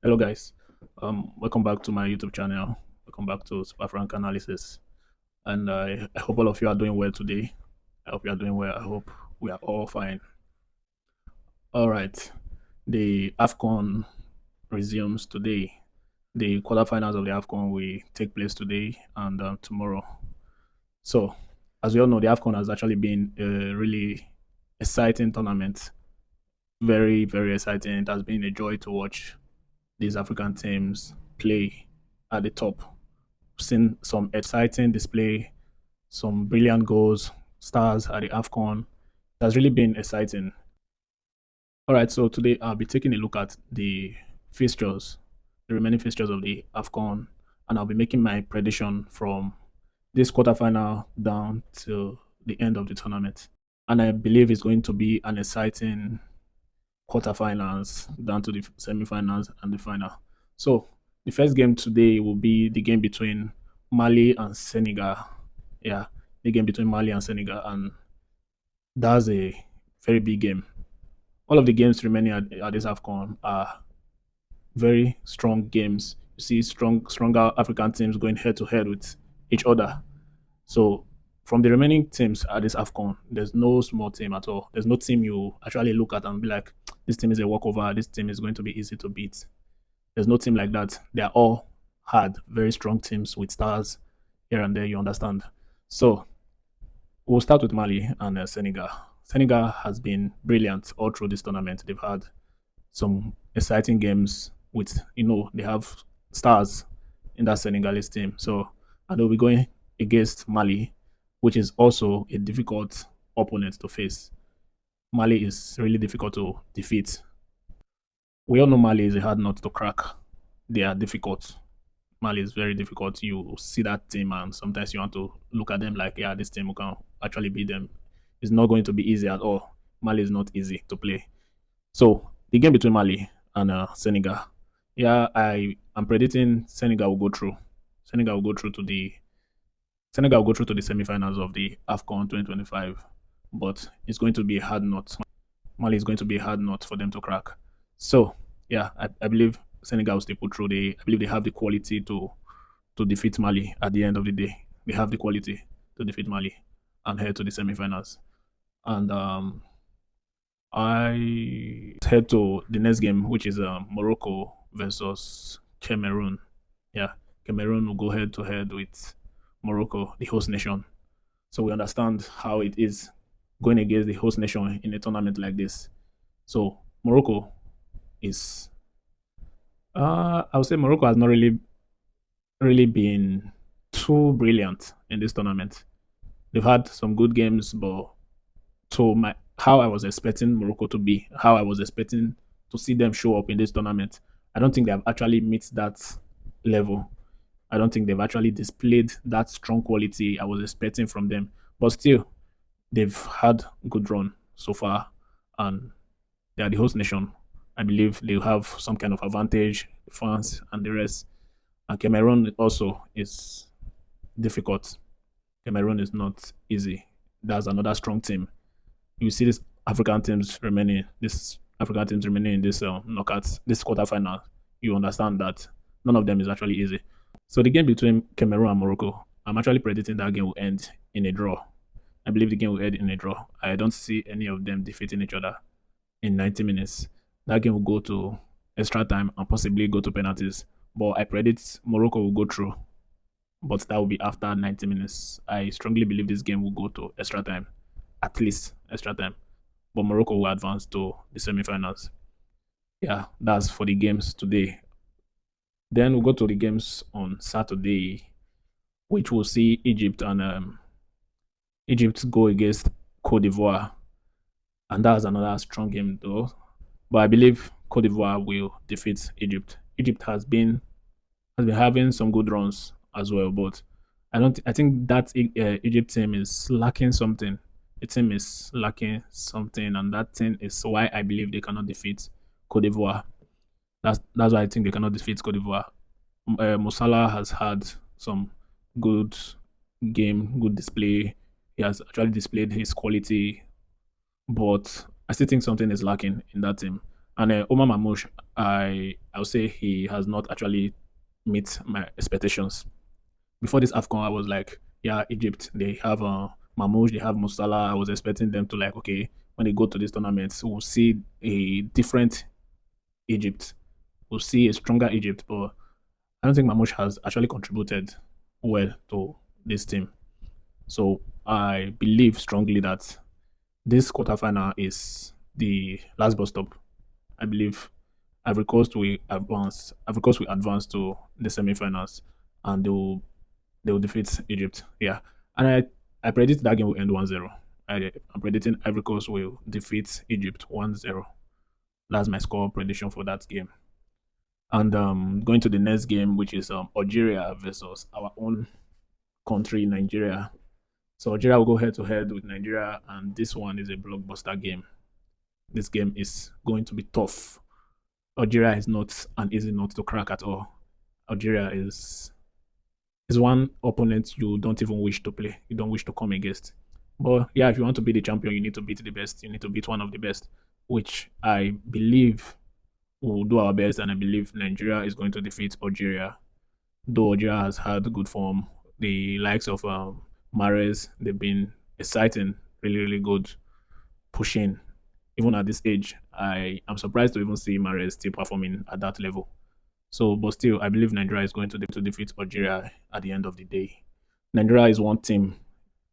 Hello, guys. Welcome back to my YouTube channel. Welcome back to Super Frank Analysis. And I hope all of you are doing well today. I hope you are doing well. I hope we are all fine. All right. The Afcon resumes today. The quarterfinals of the Afcon will take place today and tomorrow. So, as we all know, the Afcon has actually been a really exciting tournament. Very, very exciting. It has been a joy to watch these African teams play at the top. Seen some exciting display, some brilliant goals, stars at the AFCON. It has really been exciting. All right, so today I'll be taking a look at the fixtures, the remaining fixtures of the AFCON, and I'll be making my prediction from this quarterfinal down to the end of the tournament. And I believe it's going to be an exciting quarterfinals down to the semifinals and the final. So the first game today will be the game between Mali and Senegal. Yeah, the game between Mali and Senegal, and that's a very big game. All of the games remaining at this AFCON are very strong games. You see stronger African teams going head to head with each other. So from the remaining teams at this AFCON, there's no small team at all. There's no team you actually look at and be like, this team is a walkover, this team is going to be easy to beat. There's no team like that. They are all hard, very strong teams with stars here and there, you understand. So we'll start with Mali and Senegal. Senegal has been brilliant all through this tournament. They've had some exciting games with, they have stars in that Senegalese team. So, and they'll be going against Mali, which is also a difficult opponent to face. Mali is really difficult to defeat. We all know Mali is a hard nut to crack. They are difficult. Mali is very difficult. You see that team, and sometimes you want to look at them like, yeah, this team can actually beat them. It's not going to be easy at all. Mali is not easy to play. So the game between Mali and Senegal, yeah, I am predicting Senegal will go through. Senegal will go through to the Senegal will go through to the semifinals of the Afcon 2025, but it's going to be a hard nut. Mali is going to be a hard nut for them to crack. So yeah, I believe Senegal will still put through. I believe they have the quality to defeat Mali at the end of the day. They have the quality to defeat Mali and head to the semifinals. And I head to the next game, which is Morocco versus Cameroon. Yeah, Cameroon will go head to head with Morocco, the host nation. So we understand how it is going against the host nation in a tournament like this. So Morocco is, I would say Morocco has not really been too brilliant in this tournament. They've had some good games, but to my how I was expecting Morocco to be, how I was expecting to see them show up in this tournament, I don't think they have actually met that level. I don't think they've actually displayed that strong quality I was expecting from them. But still, they've had good run so far, and they are the host nation. I believe they'll have some kind of advantage, France and the rest. And Cameroon also is difficult. Cameroon is not easy. That's another strong team. You see these African teams remaining in this knockouts, this quarterfinal. You understand that none of them is actually easy. So the game between Cameroon and Morocco, I'm actually predicting that game will end in a draw. I believe the game will end in a draw. I don't see any of them defeating each other in 90 minutes. That game will go to extra time and possibly go to penalties. But I predict Morocco will go through, but that will be after 90 minutes. I strongly believe this game will go to extra time, at least extra time. But Morocco will advance to the semifinals. Yeah, that's for the games today. Then we'll go to the games on Saturday, which will see Egypt go against Cote d'Ivoire, and that's another strong game though. But I believe Cote d'Ivoire will defeat Egypt. Egypt has been having some good runs as well, but I don't. I think that Egypt team is lacking something. The team is lacking something, and that thing is why I believe they cannot defeat Cote d'Ivoire. That's why I think they cannot defeat Cote d'Ivoire. Musala has had some good good display. He has actually displayed his quality, but I still think something is lacking in that team. And Omar Mamouche, I would say he has not actually met my expectations. Before this Afcon, I was like, yeah, Egypt, they have Mamouche, they have Musala. I was expecting them to like, okay, when they go to these tournaments, we'll see a different Egypt. We'll see a stronger Egypt. But I don't think Mamouche has actually contributed well to this team. So I believe strongly that this quarterfinal is the last bus stop. I believe Ivory Coast will advance. Ivory Coast will advance to the semifinals, and they will defeat Egypt. Yeah, and I predict that game will end 1-0. I'm predicting Ivory Coast will defeat Egypt 1-0. That's my score prediction for that game. And going to the next game, which is Algeria versus our own country, Nigeria. So Algeria will go head to head with Nigeria, and this one is a blockbuster game. This game is going to be tough. Algeria is not an easy nut to crack at all. Algeria is one opponent you don't even wish to play. You don't wish to come against. But yeah, if you want to be the champion, you need to beat the best. You need to beat one of the best, which I believe will do our best, and I believe Nigeria is going to defeat Algeria. Though Algeria has had good form, the likes of Mares, they've been exciting, really, really good, pushing. Even at this age, I am surprised to even see Mares still performing at that level. So, but still, I believe Nigeria is going to defeat Algeria at the end of the day. Nigeria is one team.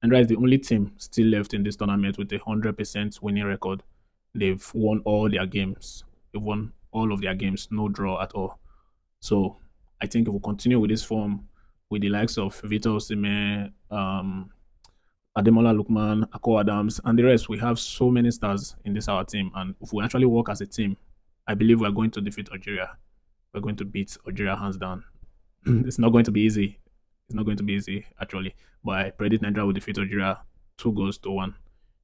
Nigeria is the only team still left in this tournament with a 100% winning record. They've won all their games. They've won all of their games, no draw at all. So, I think if we continue with this form, with the likes of Victor Osimhen, Ademola Lukman, Ako Adams, and the rest, we have so many stars in this our team. And if we actually work as a team, I believe we're going to defeat Algeria. We're going to beat Algeria hands down. It's not going to be easy. It's not going to be easy, actually. But I predict Nigeria will defeat Algeria 2 goals to 1.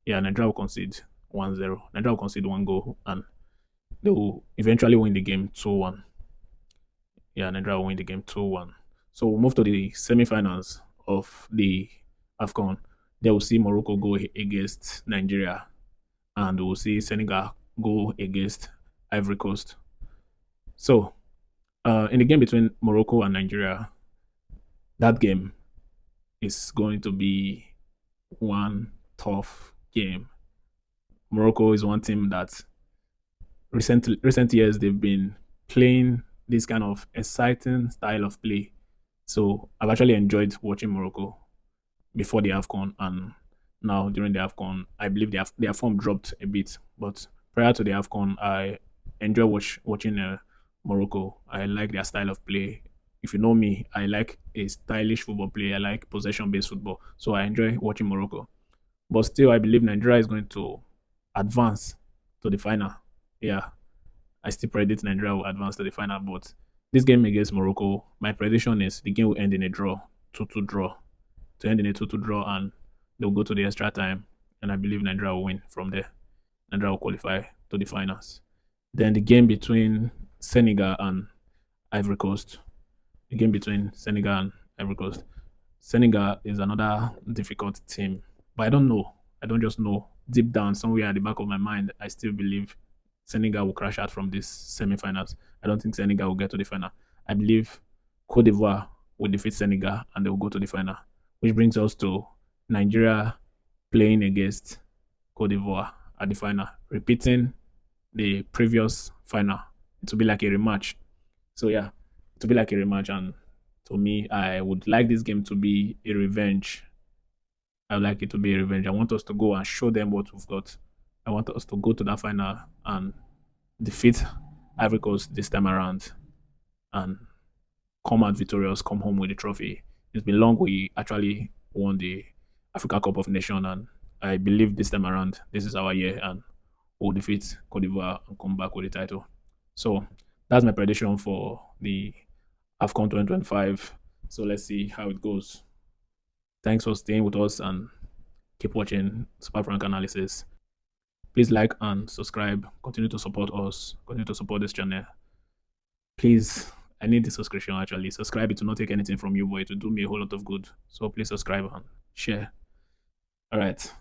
Yeah, Nigeria will concede 1-0. Nigeria will concede 1 goal, and they will eventually win the game 2-1. Yeah, Nigeria will win the game 2-1. So we'll move to the semi-finals of the Afcon. They will see Morocco go against Nigeria, and we'll see Senegal go against Ivory Coast. So, in the game between Morocco and Nigeria, that game is going to be one tough game. Morocco is one team that recent years they've been playing this kind of exciting style of play. So I've actually enjoyed watching Morocco before the Afcon, and now during the Afcon, I believe their form dropped a bit. But prior to the Afcon, I enjoy watching Morocco. I like their style of play. If you know me, I like a stylish football play. I like possession based football. So I enjoy watching Morocco. But still, I believe Nigeria is going to advance to the final. Yeah, I still predict Nigeria will advance to the final. But this game against Morocco, my prediction is the game will end in a draw, 2-2 draw, to end in a 2-2 draw, and they'll go to the extra time. And I believe Nigeria will win from there. Nigeria will qualify to the finals. Then the game between Senegal and Ivory Coast. The game between Senegal and Ivory Coast. Senegal is another difficult team, but I don't know. I don't just know. Deep down, somewhere at the back of my mind, I still believe Senegal will crash out from these semi-finals. I don't think Senegal will get to the final. I believe Cote d'Ivoire will defeat Senegal and they will go to the final, which brings us to Nigeria playing against Cote d'Ivoire at the final, repeating the previous final. It will be like a rematch. So yeah, it will be like a rematch, and to me, I would like this game to be a revenge. I would like it to be a revenge. I want us to go and show them what we've got. I want us to go to that final and defeat Ivory Coast this time around and come out victorious, come home with the trophy. It's been long we actually won the Africa Cup of Nations, and I believe this time around, this is our year, and we'll defeat Cote d'Ivoire and come back with the title. So that's my prediction for the Afcon 2025. So let's see how it goes. Thanks for staying with us and keep watching Super Frank Analysis. Please like and subscribe. Continue to support us. Continue to support this channel. Please, I need the subscription actually. Subscribe, it will not take anything from you, but it will do me a whole lot of good. So please subscribe and share. All right.